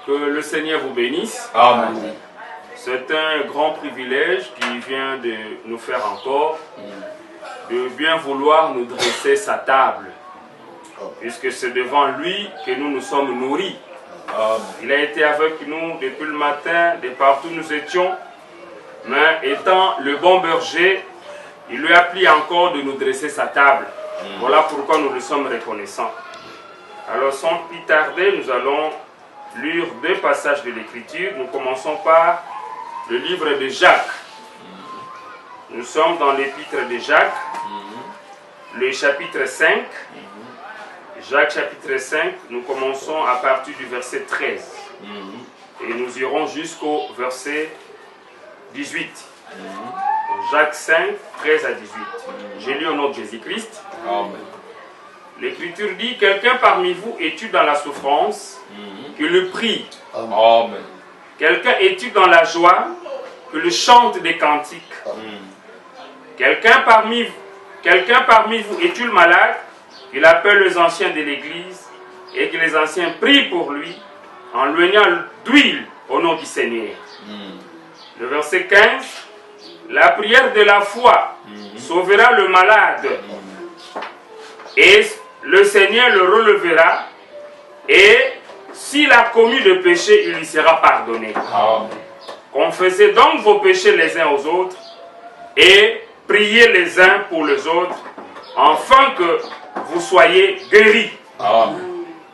Que le Seigneur vous bénisse. Amen. C'est un grand privilège qui vient de nous faire encore de bien vouloir nous dresser sa table, puisque c'est devant lui que nous nous sommes nourris. Il a été avec nous depuis le matin, de partout où nous étions, mais étant le bon berger, il lui a plu encore de nous dresser sa table. Voilà pourquoi nous le sommes reconnaissants. Alors sans plus tarder, nous allons lire deux passages de l'Écriture. Nous commençons par le livre de Jacques. Nous sommes dans l'épître de Jacques, le chapitre 5. Jacques chapitre 5, nous commençons à partir du verset 13. Et nous irons jusqu'au verset 18. Jacques 5, 13 à 18. J'ai lu au nom de Jésus-Christ. L'Écriture dit, quelqu'un parmi vous est-il dans la souffrance, que le prie. Amen. Quelqu'un est-il dans la joie, que le chante des cantiques. Quelqu'un parmi vous est-il malade, qu'il appelle les anciens de l'Église, et que les anciens prient pour lui, en lui donnant d'huile au nom du Seigneur. Le verset 15, la prière de la foi sauvera le malade, et le Seigneur le relèvera, et s'il a commis le péché, il lui sera pardonné. Confessez donc vos péchés les uns aux autres, et priez les uns pour les autres, afin que vous soyez guéris.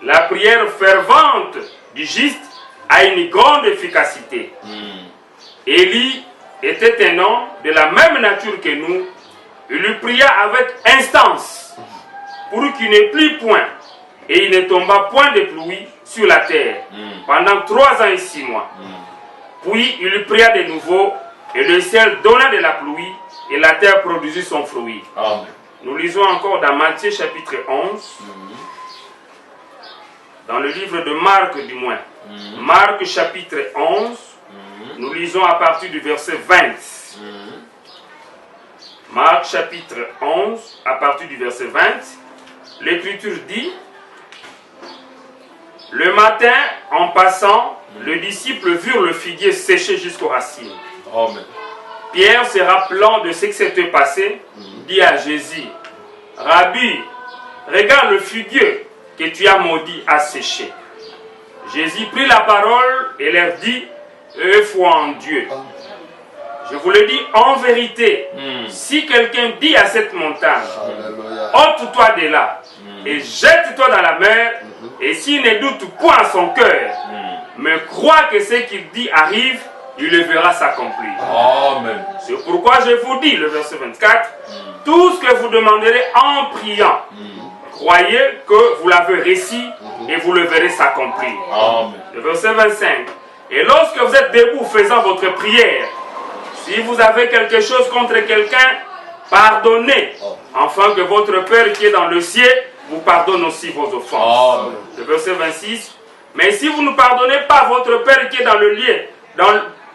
La prière fervente du juste a une grande efficacité. Élie était un homme de la même nature que nous. Il lui pria avec instance pour qu'il n'ait plus point, et il ne tomba point de pluie sur la terre pendant 3 ans et 6 mois. Puis il lui pria de nouveau, et le ciel donna de la pluie, et la terre produisit son fruit. Nous lisons encore dans Matthieu chapitre 11, dans le livre de Marc du moins. Marc chapitre 11, nous lisons à partir du verset 20. Marc chapitre 11, à partir du verset 20, l'Écriture dit, le matin, en passant, les disciples virent le figuier séché jusqu'aux racines. Pierre, se rappelant de ce qui s'était passé, dit à Jésus, Rabbi, regarde le figuier que tu as maudit à sécher. Jésus prit la parole et leur dit, ayez foi en Dieu. Je vous le dis en vérité, si quelqu'un dit à cette montagne, ôte-toi de là et jette-toi dans la mer, et s'il ne doute point à son cœur, mais croit que ce qu'il dit arrive, il le verra s'accomplir. C'est pourquoi je vous dis, le verset 24, tout ce que vous demanderez en priant, croyez que vous l'avez reçu et vous le verrez s'accomplir. Le verset 25, et lorsque vous êtes debout faisant votre prière, si vous avez quelque chose contre quelqu'un, pardonnez, afin que votre Père qui est dans le ciel vous pardonne aussi vos offenses. Le verset 26, mais si vous ne pardonnez pas, votre Père qui est dans le lieu,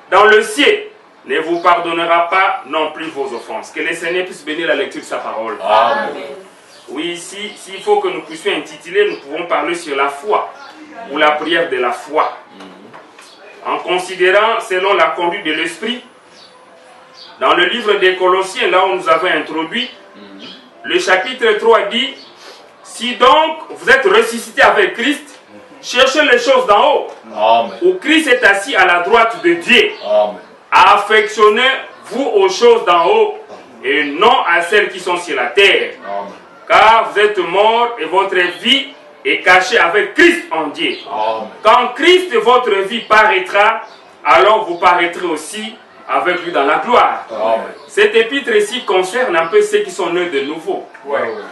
dans le ciel, ne vous pardonnera pas non plus vos offenses. Que le Seigneur puisse bénir la lecture de sa parole. Oui, ici, s'il faut que nous puissions intituler, nous pouvons parler sur la foi, ou la prière de la foi. En considérant, selon la conduite de l'Esprit, dans le livre des Colossiens, là où nous avons introduit, le chapitre 3 dit, si donc vous êtes ressuscité avec Christ, cherchez les choses d'en haut, où Christ est assis à la droite de Dieu. Affectionnez-vous aux choses d'en haut, et non à celles qui sont sur la terre. Car vous êtes morts et votre vie est cachée avec Christ en Dieu. Quand Christ, votre vie, paraîtra, alors vous paraîtrez aussi avec lui dans la gloire. Cette épître ici concerne un peu ceux qui sont nés de nouveau.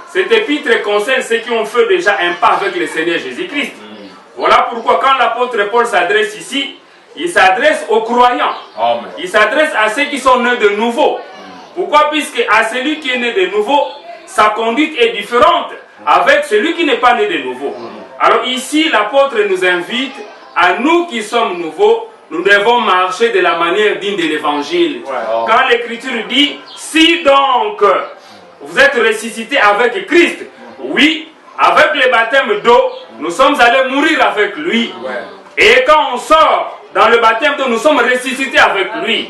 Cette épître concerne ceux qui ont fait déjà un pas avec le Seigneur Jésus-Christ. Voilà pourquoi quand l'apôtre Paul s'adresse ici, il s'adresse aux croyants. Il s'adresse à ceux qui sont nés de nouveau. Pourquoi? Puisque à celui qui est né de nouveau, sa conduite est différente avec celui qui n'est pas né de nouveau. Alors ici, l'apôtre nous invite à nous qui sommes nouveaux, nous devons marcher de la manière digne de l'évangile. Quand l'Écriture dit, si donc vous êtes ressuscité avec Christ, oui, avec le baptême d'eau, nous sommes allés mourir avec lui. Et quand on sort dans le baptême d'eau, nous sommes ressuscités avec lui.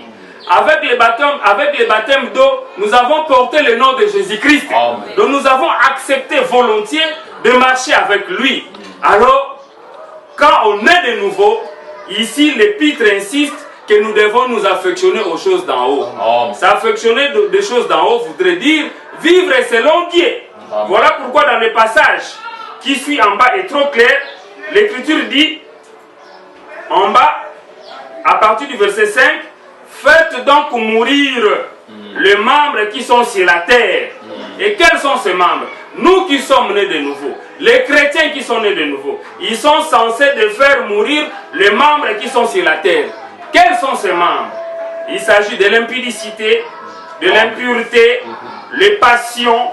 Avec les baptêmes d'eau, nous avons porté le nom de Jésus-Christ. Donc nous avons accepté volontiers de marcher avec lui. Alors, quand on est de nouveau, ici l'épître insiste que nous devons nous affectionner aux choses d'en haut. S'affectionner des choses d'en haut voudrait dire vivre selon Dieu. Voilà pourquoi dans le passage qui suit en bas est trop clair, l'Écriture dit en bas, à partir du verset 5, faites donc mourir les membres qui sont sur la terre. Et quels sont ces membres? Nous qui sommes nés de nouveau, les chrétiens qui sont nés de nouveau, ils sont censés de faire mourir les membres qui sont sur la terre. Quels sont ces membres? Il s'agit de l'impudicité, de l'impureté, les passions,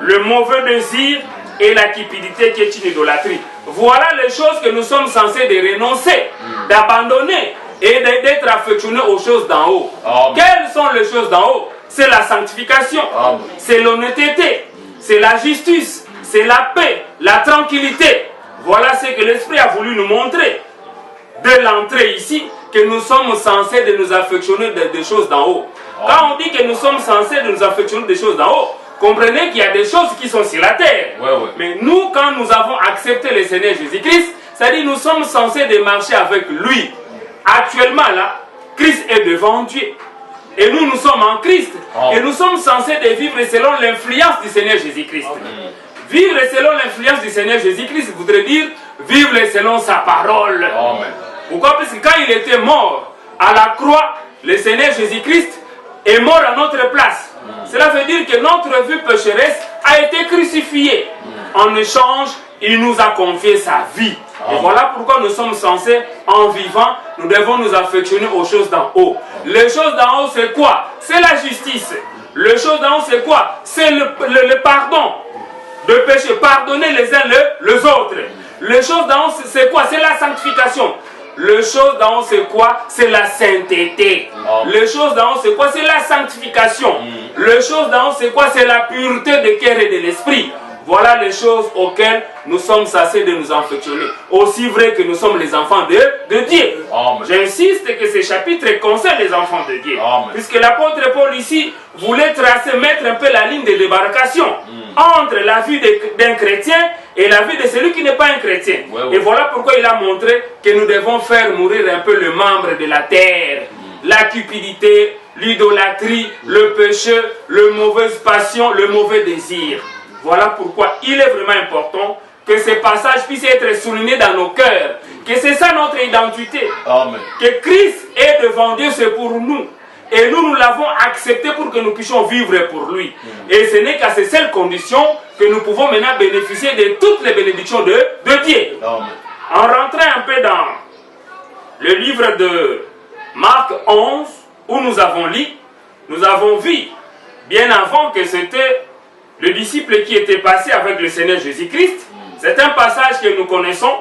le mauvais désir et la cupidité qui est une idolâtrie. Voilà les choses que nous sommes censés de renoncer, d'abandonner et d'être affectionnés aux choses d'en haut. Quelles sont les choses d'en haut? C'est la sanctification, c'est l'honnêteté, c'est la justice, c'est la paix, la tranquillité. Voilà ce que l'Esprit a voulu nous montrer de l'entrée ici, que nous sommes censés de nous affectionner des choses d'en haut. Quand on dit que nous sommes censés de nous affectionner des choses d'en haut, comprenez qu'il y a des choses qui sont sur la terre. Mais nous, quand nous avons accepté le Seigneur Jésus-Christ, c'est-à-dire nous sommes censés de marcher avec lui. Actuellement là, Christ est devant Dieu. Et nous sommes en Christ. Et nous sommes censés de vivre selon l'influence du Seigneur Jésus-Christ. Vivre selon l'influence du Seigneur Jésus-Christ voudrait dire vivre selon sa parole. Pourquoi? Parce que quand il était mort à la croix, le Seigneur Jésus-Christ est mort à notre place. Cela veut dire que notre vie pécheresse a été crucifiée. En échange, il nous a confié sa vie. Et voilà pourquoi nous sommes censés, en vivant, nous devons nous affectionner aux choses d'en haut. Les choses d'en haut, c'est quoi? C'est la justice. Les choses d'en haut, c'est quoi? C'est le pardon de péché. Pardonner les uns les autres. Les choses d'en haut, c'est quoi? C'est la sanctification. Les choses d'en haut, c'est quoi? C'est la sainteté. Les choses d'en haut, c'est quoi? C'est la sanctification. Les choses d'en haut, c'est quoi? C'est la pureté de cœur et de l'esprit. Voilà les choses auxquelles nous sommes censés de nous affectionner. Aussi vrai que nous sommes les enfants de Dieu. J'insiste que ce chapitre concerne les enfants de Dieu. Puisque l'apôtre Paul ici voulait mettre un peu la ligne de débarcation entre la vie d'un chrétien et la vie de celui qui n'est pas un chrétien. Et voilà pourquoi il a montré que nous devons faire mourir un peu le membre de la terre. La cupidité, l'idolâtrie, le péché, le mauvaise passion, le mauvais désir. Voilà pourquoi il est vraiment important que ces passages puissent être soulignés dans nos cœurs. Que c'est ça notre identité. Que Christ est devant Dieu, c'est pour nous. Et nous l'avons accepté pour que nous puissions vivre pour lui. Et ce n'est qu'à ces seules conditions que nous pouvons maintenant bénéficier de toutes les bénédictions de Dieu. En rentrant un peu dans le livre de Marc 11, où nous avons vu, bien avant que c'était le disciple qui était passé avec le Seigneur Jésus-Christ. C'est un passage que nous connaissons,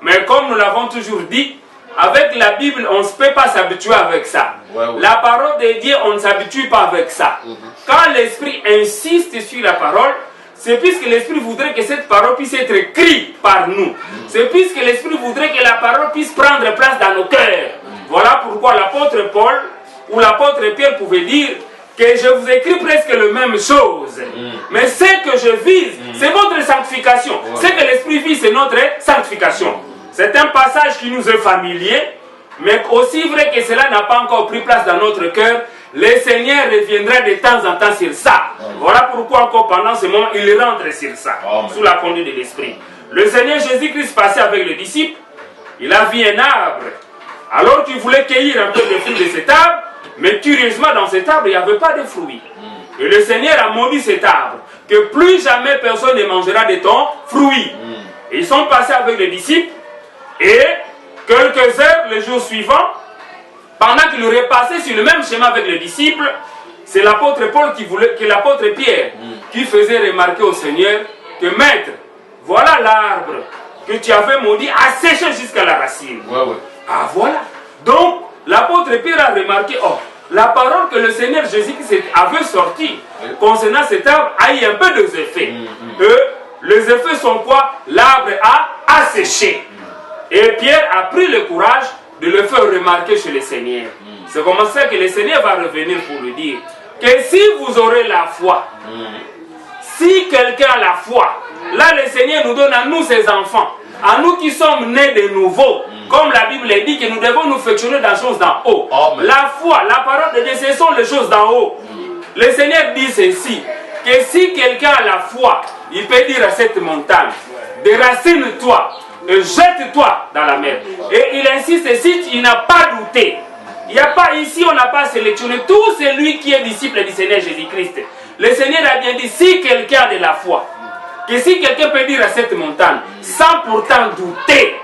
mais comme nous l'avons toujours dit, avec la Bible, on ne peut pas s'habituer avec ça. La parole de Dieu, on ne s'habitue pas avec ça. Quand l'Esprit insiste sur la parole, c'est puisque l'Esprit voudrait que cette parole puisse être écrite par nous. C'est puisque l'Esprit voudrait que la parole puisse prendre place dans nos cœurs. Voilà pourquoi l'apôtre Paul ou l'apôtre Pierre pouvait dire que je vous écris presque la même chose. Mais ce que je vise, c'est votre sanctification. Ce que l'Esprit vise, c'est notre sanctification. C'est un passage qui nous est familier, mais aussi vrai que cela n'a pas encore pris place dans notre cœur, le Seigneur reviendra de temps en temps sur ça. Voilà pourquoi encore pendant ce moment, il rentre sur ça, sous la conduite de l'Esprit. Le Seigneur Jésus-Christ passait avec les disciples, il a vu un arbre. Alors qu'il voulait cueillir un peu de fruits de cet arbre, mais curieusement dans cet arbre, il n'y avait pas de fruits. Et le Seigneur a maudit cet arbre, que plus jamais personne ne mangera de ton fruit. Et ils sont passés avec les disciples, et quelques heures, le jour suivant, pendant qu'il aurait passé sur le même chemin avec les disciples, c'est l'apôtre Paul l'apôtre Pierre, qui faisait remarquer au Seigneur que maître, voilà l'arbre que tu avais maudit a séché jusqu'à la racine. Ah voilà. Donc l'apôtre Pierre a remarqué, la parole que le Seigneur Jésus-Christ avait sortie concernant cet arbre a eu un peu d'effets. Les effets sont quoi? L'arbre a séché. Et Et Pierre a pris le courage de le faire remarquer chez le Seigneur. C'est comme ça que le Seigneur va revenir pour lui dire que si vous aurez la foi, si quelqu'un a la foi, là le Seigneur nous donne à nous ses enfants, à nous qui sommes nés de nouveau, comme la Bible dit que nous devons nous fonctionner dans les choses d'en haut. La foi, la parole de Dieu, ce sont les choses d'en haut. Le Seigneur dit ceci, que si quelqu'un a la foi, il peut dire à cette montagne, déracine-toi et jette-toi dans la mer. Et il insiste, si il n'a pas douté, il n'y a pas ici, on n'a pas sélectionné tout celui qui est disciple du Seigneur Jésus-Christ. Le Seigneur a bien dit, si quelqu'un a de la foi, que si quelqu'un peut dire à cette montagne, sans pourtant douter,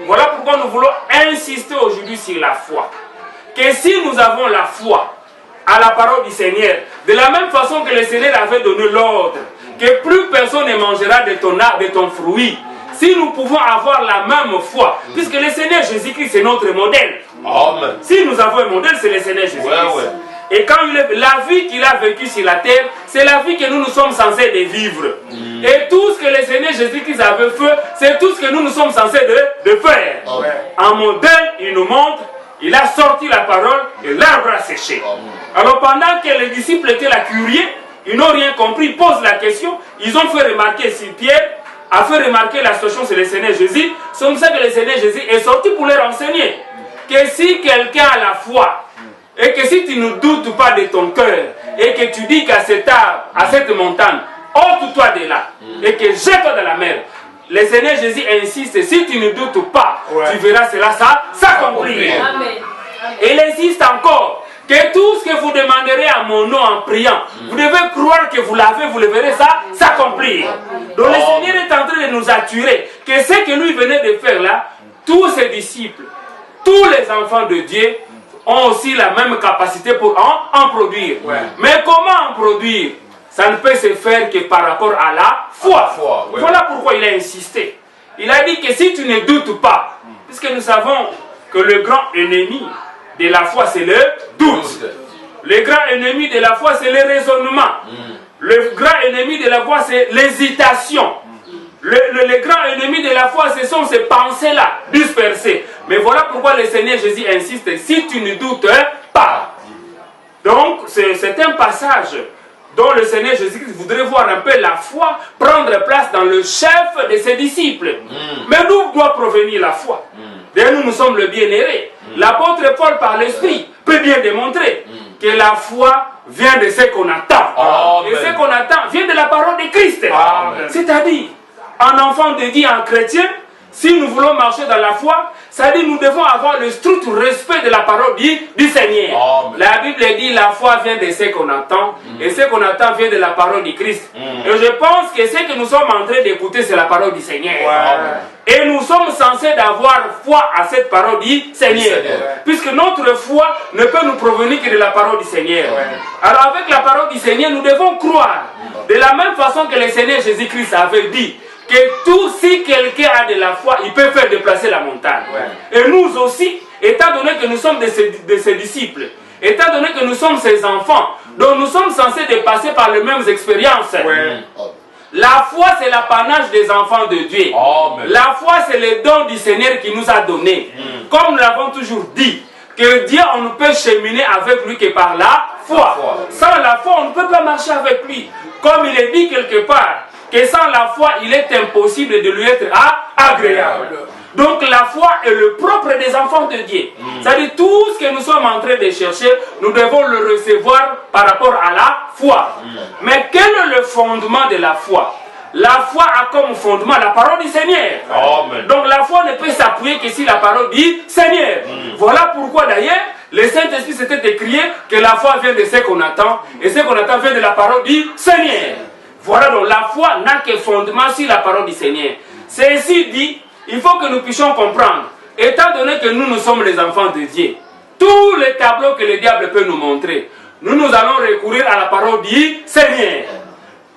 voilà pourquoi nous voulons insister aujourd'hui sur la foi. Que si nous avons la foi à la parole du Seigneur, de la même façon que le Seigneur avait donné l'ordre, que plus personne ne mangera de ton fruit, si nous pouvons avoir la même foi, puisque le Seigneur Jésus-Christ c'est notre modèle. Amen. Si nous avons un modèle, c'est le Seigneur Jésus-Christ. Et quand la vie qu'il a vécue sur la terre, c'est la vie que nous sommes censés de vivre. Et tout ce que le Seigneur Jésus-Christ avait fait, c'est tout ce que nous sommes censés de faire. En modèle, il nous montre, il a sorti la parole et l'arbre a séché. Alors pendant que les disciples étaient là curieux, ils n'ont rien compris, ils posent la question, ils ont fait remarquer si Pierre a fait remarquer la situation sur le Seigneur Jésus. C'est comme ça que le Seigneur Jésus est sorti pour leur enseigner que si quelqu'un a la foi, et que si tu ne doutes pas de ton cœur, et que tu dis qu'à cet arbre, à cette montagne, ôte-toi de là, et que jette-toi dans la mer, le Seigneur Jésus insiste, si tu ne doutes pas, tu verras cela s'accomplir. Et il insiste encore, que tout ce que vous demanderez à mon nom en priant, vous devez croire que vous l'avez, vous le verrez s'accomplir. Donc le Seigneur est en train de nous assurer que ce que lui venait de faire là, tous ses disciples, tous les enfants de Dieu ont aussi la même capacité pour en produire. Mais comment en produire? Ça ne peut se faire que par rapport à la foi. Voilà pourquoi il a insisté. Il a dit que si tu ne doutes pas, puisque nous savons que le grand ennemi de la foi c'est le doute. Le grand ennemi de la foi c'est le raisonnement. Le grand ennemi de la foi c'est l'hésitation. Le grand ennemi de la foi, ce sont ces pensées-là, dispersées. Mais voilà pourquoi le Seigneur Jésus insiste, si tu ne doutes pas. Donc, c'est un passage dont le Seigneur Jésus voudrait voir un peu la foi prendre place dans le chef de ses disciples. Mais d'où doit provenir la foi? D'ailleurs, nous sommes le bien-aimé. L'apôtre Paul, par l'Esprit, peut bien démontrer que la foi vient de ce qu'on attend. Et ce qu'on attend vient de la parole de Christ. C'est-à-dire, un enfant de Dieu, un chrétien, si nous voulons marcher dans la foi, ça dit nous devons avoir le strict respect de la parole du Seigneur. La Bible dit la foi vient de ce qu'on attend, et ce qu'on attend vient de la parole du Christ. Et je pense que ce que nous sommes en train d'écouter, c'est la parole du Seigneur. Et nous sommes censés d'avoir foi à cette parole du Seigneur. Puisque notre foi ne peut nous provenir que de la parole du Seigneur. Alors avec la parole du Seigneur, nous devons croire. De la même façon que le Seigneur Jésus-Christ avait dit, que tout, si quelqu'un a de la foi, il peut faire déplacer la montagne. Et nous aussi, étant donné que nous sommes de ses disciples, étant donné que nous sommes ses enfants, donc nous sommes censés de passer par les mêmes expériences. La foi, c'est l'apanage des enfants de Dieu. La foi, c'est le don du Seigneur qui nous a donné. Comme nous l'avons toujours dit, que Dieu, on ne peut cheminer avec lui que par la foi. Sans la foi, on ne peut pas marcher avec lui. Comme il est dit quelque part, que sans la foi, il est impossible de lui être agréable. Donc la foi est le propre des enfants de Dieu. C'est-à-dire tout ce que nous sommes en train de chercher, nous devons le recevoir par rapport à la foi. Mais quel est le fondement de la foi? La foi a comme fondement la parole du Seigneur. Donc la foi ne peut s'appuyer que sur la parole du Seigneur. Voilà pourquoi d'ailleurs, le Saint-Esprit s'était écrit que la foi vient de ce qu'on attend, et ce qu'on attend vient de la parole du Seigneur. Voilà, donc la foi n'a que fondement sur la parole du Seigneur. Ceci dit, il faut que nous puissions comprendre, étant donné que nous sommes les enfants de Dieu, tous les tableaux que le diable peut nous montrer, nous allons recourir à la parole du Seigneur.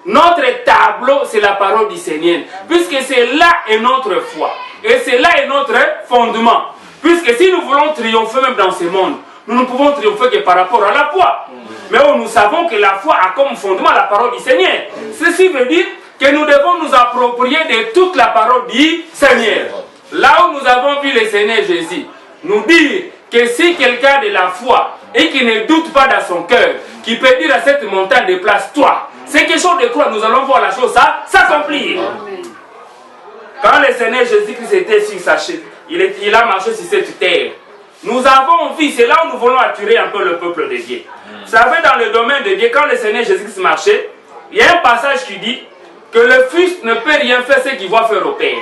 Notre tableau, c'est la parole du Seigneur, puisque c'est là est notre foi, et c'est là est notre fondement. Puisque si nous voulons triompher même dans ce monde, nous ne pouvons triompher que par rapport à la foi. Mais nous savons que la foi a comme fondement la parole du Seigneur. Ceci veut dire que nous devons nous approprier de toute la parole du Seigneur. là où nous avons vu le Seigneur Jésus nous dire que si quelqu'un de la foi et qui ne doute pas dans son cœur, qui peut dire à cette montagne déplace-toi, c'est quelque chose de croire, nous allons voir la chose s'accomplir. Quand le Seigneur Jésus-Christ était sur sa chaise, il a marché sur cette terre. Nous avons vu, c'est là où nous voulons attirer un peu le peuple de Dieu. Vous savez, dans le domaine de Dieu, quand le Seigneur Jésus-Christ marchait, il y a un passage qui dit que le Fils ne peut rien faire ce qu'il va faire au Père.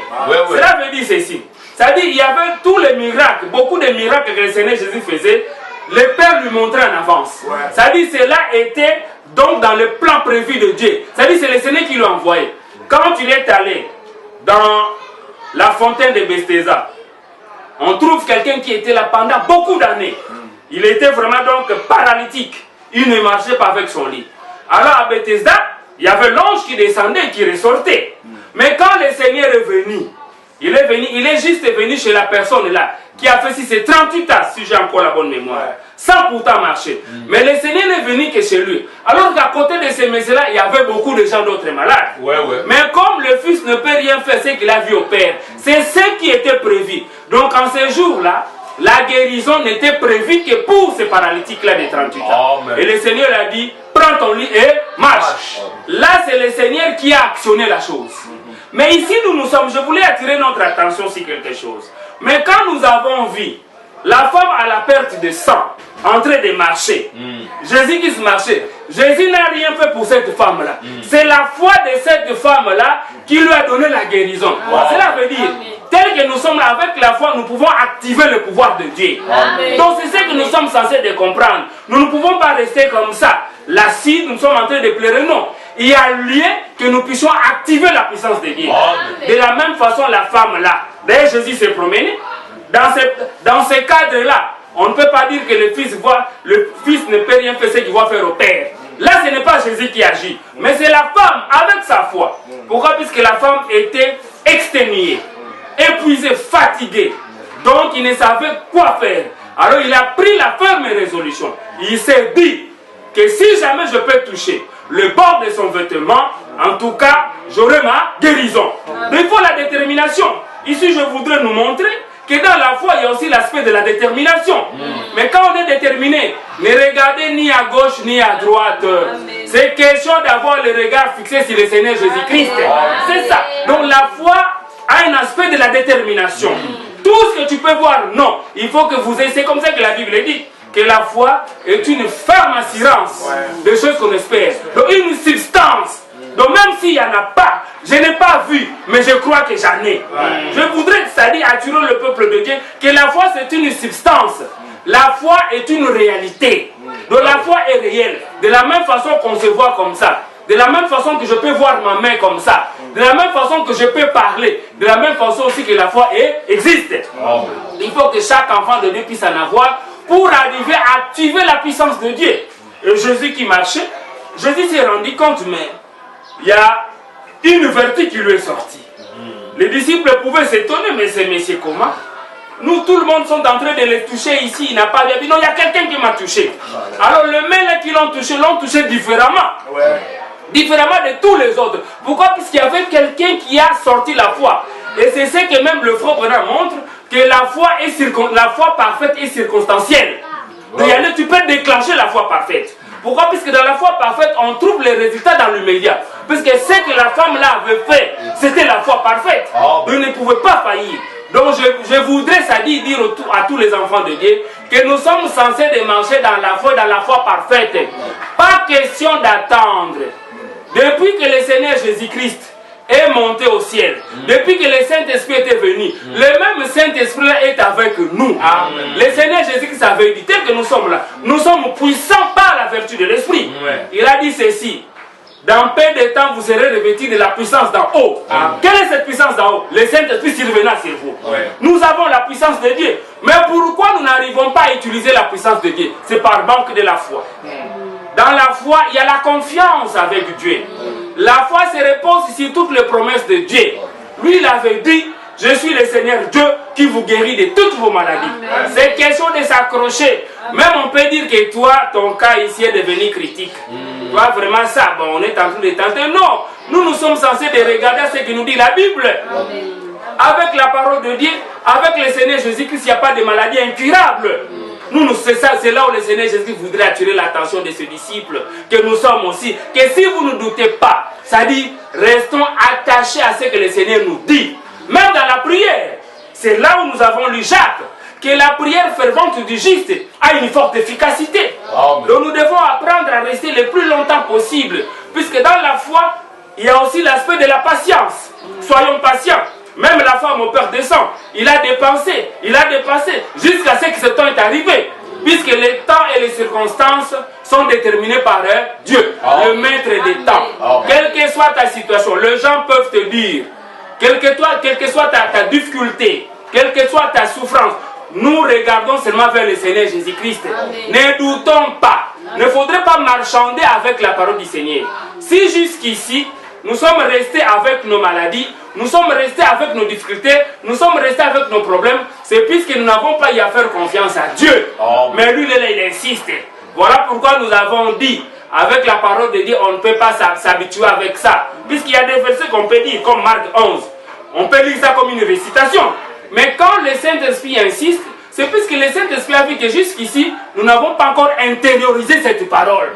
Cela veut dire ceci. C'est-à-dire qu'il y avait tous les miracles, beaucoup de miracles que le Seigneur Jésus faisait, le Père lui montrait en avance. C'est-à-dire que cela était donc dans le plan prévu de Dieu. C'est-à-dire que c'est le Seigneur qui l'a envoyé. Quand il est allé dans la fontaine de Bethesda, on trouve quelqu'un qui était là pendant beaucoup d'années. Il était vraiment donc paralytique. Il ne marchait pas avec son lit. Alors à Bethesda, il y avait l'ange qui descendait et qui ressortait. Mais quand le Seigneur est venu, il est juste venu chez la personne là, qui a fait si c'est 38 ans, si j'ai encore la bonne mémoire, sans pourtant marcher. Mais le Seigneur n'est venu que chez lui. Alors qu'à côté de ces messieurs-là, il y avait beaucoup de gens d'autres malades. Mais comme le Fils ne peut rien faire, c'est qu'il a vu au Père. C'est ce qui était prévu. Donc en ces jours-là, la guérison n'était prévue que pour ces paralytiques-là de 38 ans. Amen. Et le Seigneur a dit, prends ton lit et marche. Là, c'est le Seigneur qui a actionné la chose. Mais ici, nous sommes, je voulais attirer notre attention sur quelque chose. Mais quand nous avons vu la femme à la perte de sang en train de marcher, Jésus qui se marchait, Jésus n'a rien fait pour cette femme-là. C'est la foi de cette femme-là qui lui a donné la guérison. Cela veut dire, tel que nous sommes là avec la foi, nous pouvons activer le pouvoir de Dieu. Amen. Donc c'est ce que nous sommes censés de comprendre. Nous ne pouvons pas rester comme ça. Là, si nous sommes en train de pleurer, non. Il y a lieu que nous puissions activer la puissance de Dieu. Amen. De la même façon, la femme là, d'ailleurs Jésus s'est promené. Dans ce cadre-là, on ne peut pas dire que le Fils ne peut rien faire ce qu'il va faire au Père. Là, ce n'est pas Jésus qui agit, mais c'est la femme avec sa foi. Pourquoi? Puisque la femme était exténuée, épuisée, fatiguée. Donc, il ne savait quoi faire. Alors, il a pris la ferme résolution. Il s'est dit que si jamais je peux toucher le bord de son vêtement, en tout cas, j'aurai ma guérison. Mais il faut la détermination. Ici, je voudrais nous montrer que dans la foi, il y a aussi l'aspect de la détermination. Mais quand on est déterminé, ne regardez ni à gauche ni à droite. C'est question d'avoir le regard fixé sur le Seigneur Jésus-Christ. C'est ça. Donc la foi a un aspect de la détermination. Tout ce que tu peux voir, non. Il faut que vous ayez, c'est comme ça que la Bible dit, que la foi est une ferme assurance de choses qu'on espère. Donc une substance. Donc même s'il n'y en a pas, je n'ai pas vu, mais je crois que j'en ai. Je voudrais, c'est-à-dire attirer le peuple de Dieu, que la foi c'est une substance. La foi est une réalité. Donc la foi est réelle. De la même façon qu'on se voit comme ça. De la même façon que je peux voir ma main comme ça. De la même façon que je peux parler. De la même façon aussi que la foi existe. Il faut que chaque enfant de Dieu puisse en avoir pour arriver à activer la puissance de Dieu. Et Jésus qui marchait, Jésus s'est rendu compte, mais il y a une vertu qui lui est sortie. Les disciples pouvaient s'étonner, mais c'est monsieur comment? Nous, tout le monde sont en train de les toucher ici, il n'a pas bien dit, non, il y a quelqu'un qui m'a touché. Alors le mains qui l'ont touché différemment. Différemment de tous les autres. Pourquoi? Puisqu'il y avait quelqu'un qui a sorti la foi. Et c'est ce que même le frère Bernard montre, que la foi parfaite est circonstancielle. Tu peux déclencher la foi parfaite. Pourquoi? Puisque dans la foi parfaite, on trouve les résultats dans l'immédiat. Puisque ce que la femme là avait fait, c'était la foi parfaite. Elle ne pouvait pas faillir. Donc je voudrais ça dire à tous les enfants de Dieu que nous sommes censés de marcher dans la foi parfaite. Pas question d'attendre. Depuis que le Seigneur Jésus-Christ est monté au ciel, depuis que le Saint-Esprit était venu, le même Saint-Esprit est avec nous. Amen. Le Seigneur Jésus-Christ avait dit, tel que nous sommes là, nous sommes puissants par la vertu de l'Esprit. Il a dit ceci: dans peu de temps, vous serez revêtus de la puissance d'en haut. Quelle est cette puissance d'en haut? Le Saint-Esprit survenant sur vous. Nous avons la puissance de Dieu. Mais pourquoi nous n'arrivons pas à utiliser la puissance de Dieu? C'est par manque de la foi. Dans la foi, il y a la confiance avec Dieu. La foi se repose sur toutes les promesses de Dieu. Lui, il avait dit, je suis le Seigneur Dieu qui vous guérit de toutes vos maladies. C'est question de s'accrocher. Même on peut dire que toi, ton cas ici est devenu critique. Toi, vraiment ça, bon, on est en train de tenter. Non, nous sommes censés de regarder ce que nous dit la Bible. Avec la parole de Dieu, avec le Seigneur Jésus-Christ, il n'y a pas de maladie incurable. C'est là où le Seigneur Jésus voudrait attirer l'attention de ses disciples, que nous sommes aussi. Que si vous ne doutez pas, ça dit, restons attachés à ce que le Seigneur nous dit. Même dans la prière, c'est là où nous avons lu Jacques, que la prière fervente du juste a une forte efficacité. Amen. Donc nous devons apprendre à rester le plus longtemps possible, puisque dans la foi, il y a aussi l'aspect de la patience. Soyons patients. Même la femme au Père descend, il a dépensé jusqu'à ce que ce temps est arrivé. Puisque les temps et les circonstances sont déterminés par Dieu, le maître des temps. Quelle que soit ta situation, les gens peuvent te dire, quelle que soit ta difficulté, quelle que soit ta souffrance, nous regardons seulement vers le Seigneur Jésus-Christ. Ne doutons pas. Il ne faudrait pas marchander avec la parole du Seigneur. Si jusqu'ici, nous sommes restés avec nos maladies, nous sommes restés avec nos difficultés, nous sommes restés avec nos problèmes, c'est puisque nous n'avons pas eu à faire confiance à Dieu. Mais lui, il insiste. Voilà pourquoi nous avons dit, avec la parole de Dieu, on ne peut pas s'habituer avec ça. Puisqu'il y a des versets qu'on peut dire, comme Marc 11. On peut lire ça comme une récitation. Mais quand le Saint-Esprit insiste, c'est puisque le Saint-Esprit a vu que jusqu'ici, nous n'avons pas encore intériorisé cette parole.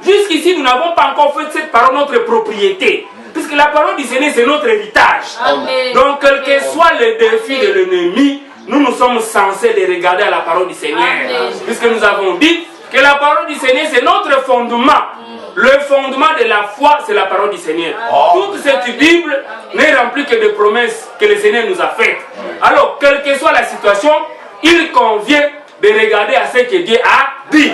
Jusqu'ici, nous n'avons pas encore fait cette parole notre propriété. Puisque la parole du Seigneur, c'est notre héritage. Amen. Donc, quel que soit le défi de l'ennemi, nous sommes censés de regarder à la parole du Seigneur. Amen. Puisque nous avons dit que la parole du Seigneur, c'est notre fondement. Le fondement de la foi, c'est la parole du Seigneur. Amen. Toute cette Bible n'est remplie que de promesses que le Seigneur nous a faites. Alors, quelle que soit la situation, il convient de regarder à ce que Dieu a dit.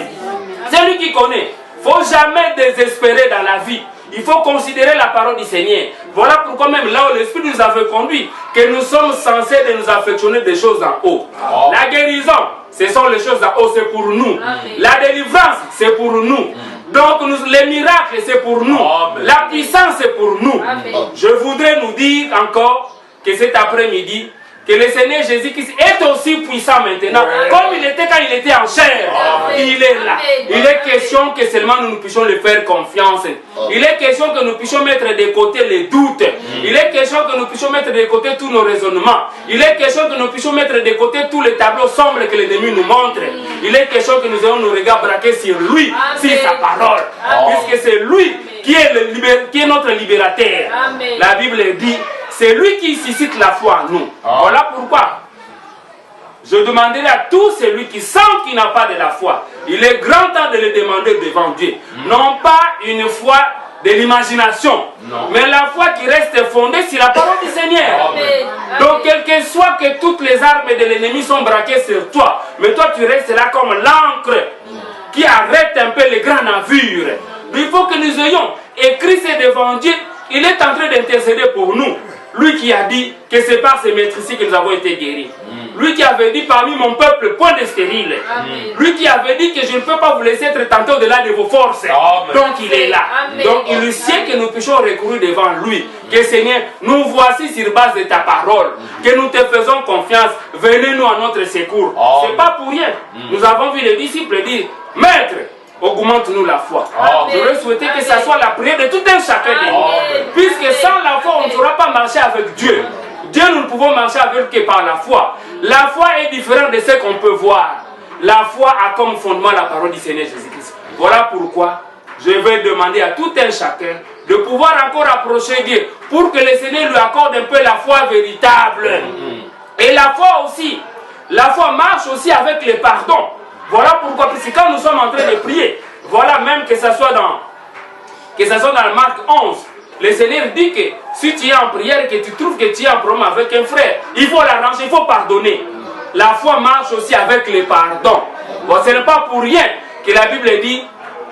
C'est lui qui connaît. Il ne faut jamais désespérer dans la vie. Il faut considérer la parole du Seigneur. Voilà pourquoi même là où l'Esprit nous avait conduit, que nous sommes censés de nous affectionner des choses en haut. Oh. La guérison, ce sont les choses en haut, c'est pour nous. Amen. La délivrance, c'est pour nous. Donc les miracles, c'est pour nous. Amen. La puissance, c'est pour nous. Amen. Je voudrais nous dire encore que cet après-midi, que le Seigneur Jésus-Christ est aussi puissant maintenant, comme il était quand il était en chair. Amen. Il est là. Il est question que seulement nous puissions lui faire confiance. Il est question que nous puissions mettre de côté les doutes. Il est question que nous puissions mettre de côté tous nos raisonnements. Il est question que nous puissions mettre de côté tous les tableaux sombres que l'ennemi nous montre. Il est question que nous ayons nos regards braqués sur lui, sur sa parole. Puisque c'est lui qui est notre libérateur. Amen. La Bible dit, c'est lui qui suscite la foi en nous. Voilà pourquoi je demanderai à tout celui qui sent qu'il n'a pas de la foi, il est grand temps de le demander devant Dieu. Non pas une foi de l'imagination, mais la foi qui reste fondée sur la parole du Seigneur. Amen. Donc quel que soit que toutes les armes de l'ennemi sont braquées sur toi, mais toi tu restes là comme l'encre qui arrête un peu les grands navires. Il faut que nous ayons écrit c'est devant Dieu, il est en train d'intercéder pour nous. Lui qui a dit que c'est par ces maîtrises que nous avons été guéris. Lui qui avait dit parmi mon peuple point de stérile. Lui qui avait dit que je ne peux pas vous laisser être tenté au-delà de vos forces. Amen. Donc il est là. Amen. Donc il sait que nous puissions recourir devant lui. Que Seigneur, nous voici sur base de ta parole. Que nous te faisons confiance. Venez-nous à notre secours. C'est pas pour rien. Nous avons vu les disciples dire, Maître, augmente-nous la foi. J'aurais souhaité que ça soit la prière de tout un chacun de nous. Puisque sans la foi, on ne pourra pas marcher avec Dieu. Dieu, nous ne pouvons marcher avec lui que par la foi. La foi est différente de ce qu'on peut voir. La foi a comme fondement la parole du Seigneur Jésus-Christ. Voilà pourquoi je vais demander à tout un chacun de pouvoir encore approcher Dieu pour que le Seigneur lui accorde un peu la foi véritable. Et la foi aussi, la foi marche aussi avec le pardon. Voilà pourquoi, parce que quand nous sommes en train de prier, voilà même que ça soit dans le Marc 11, le Seigneur dit que si tu es en prière et que tu trouves que tu es en problème avec un frère, il faut l'arranger, il faut pardonner. La foi marche aussi avec le pardon. Bon, ce n'est pas pour rien que la Bible dit,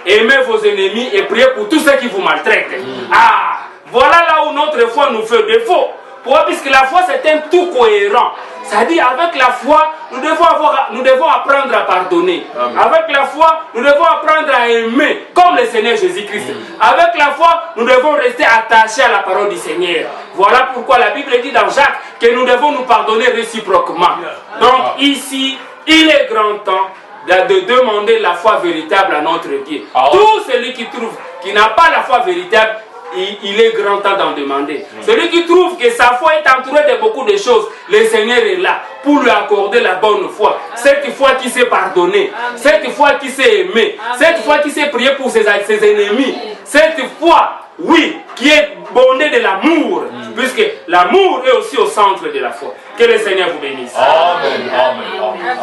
aimez vos ennemis et priez pour tous ceux qui vous maltraitent. Ah, voilà là où notre foi nous fait défaut. Pourquoi? Puisque la foi c'est un tout cohérent. C'est-à-dire avec la foi, nous devons apprendre à pardonner. Amen. Avec la foi, nous devons apprendre à aimer comme le Seigneur Jésus-Christ. Avec la foi, nous devons rester attachés à la parole du Seigneur. Voilà pourquoi la Bible dit dans Jacques que nous devons nous pardonner réciproquement. Donc ici, il est grand temps de demander la foi véritable à notre Dieu. Tout celui qui trouve qu'il n'a pas la foi véritable, il est grand temps d'en demander. Celui qui trouve que sa foi est entourée de beaucoup de choses, le Seigneur est là pour lui accorder la bonne foi. Cette foi qui sait pardonner, cette foi qui sait aimer, cette foi qui sait prier pour ses ennemis, cette foi, oui, qui est bondée de l'amour, puisque l'amour est aussi au centre de la foi. Que le Seigneur vous bénisse. Amen. Amen. Amen.